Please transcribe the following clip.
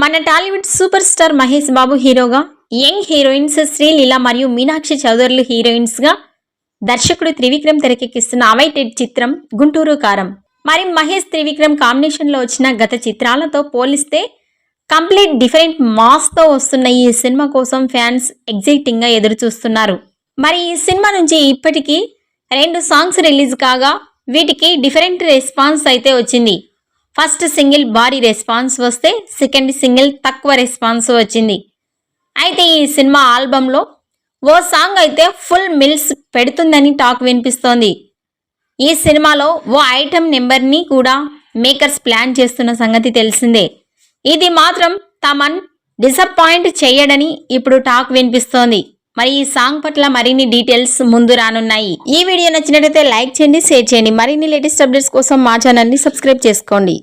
మన Tollywood super star Mahesh Babu హీరోగా, young heroines Sreeleela మరియు మీనాక్షి చౌదరులు హీరోయిన్స్ గా దర్శకుడు త్రివిక్రమ్ తెరకెక్కిస్తున్న అవైటెడ్ చిత్రం గుంటూరు కారం. మరి మహేష్ త్రివిక్రమ్ కాంబినేషన్ లో వచ్చిన గత చిత్రాలతో పోలిస్తే కంప్లీట్ డిఫరెంట్ మాస్ తో వస్తున్న ఈ సినిమా కోసం ఫ్యాన్స్ ఎగ్జైటింగ్ గా ఎదురు చూస్తున్నారు. మరి ఈ సినిమా నుంచి ఇప్పటికీ 2 సాంగ్స్ రిలీజ్ కాగా వీటికి డిఫరెంట్ రెస్పాన్స్ అయితే వచ్చింది. ఫస్ట్ సింగిల్ భారీ రెస్పాన్స్ వస్తే సెకండ్ సింగిల్ తక్కువ రెస్పాన్స్ వచ్చింది. అయితే ఈ సినిమా ఆల్బంలో ఓ సాంగ్ అయితే ఫుల్ మిల్స్ పెడుతుందని టాక్ వినిపిస్తోంది. ఈ సినిమాలో ఓ ఐటమ్ నెంబర్ని కూడా మేకర్స్ ప్లాన్ చేస్తున్న సంగతి తెలిసిందే. ఇది మాత్రం తమన్ డిసప్పాయింట్ చేయడని ఇప్పుడు టాక్ వినిపిస్తోంది. మరి ఈ సాంగ్ పట్ల మరిన్ని డీటెయిల్స్ ముందు రానున్నాయి. ఈ వీడియో నచ్చినట్లయితే లైక్ చేయండి, షేర్ చేయండి. మరిన్ని లేటెస్ట్ అప్డేట్స్ కోసం మా ఛానల్ని సబ్స్క్రైబ్ చేసుకోండి.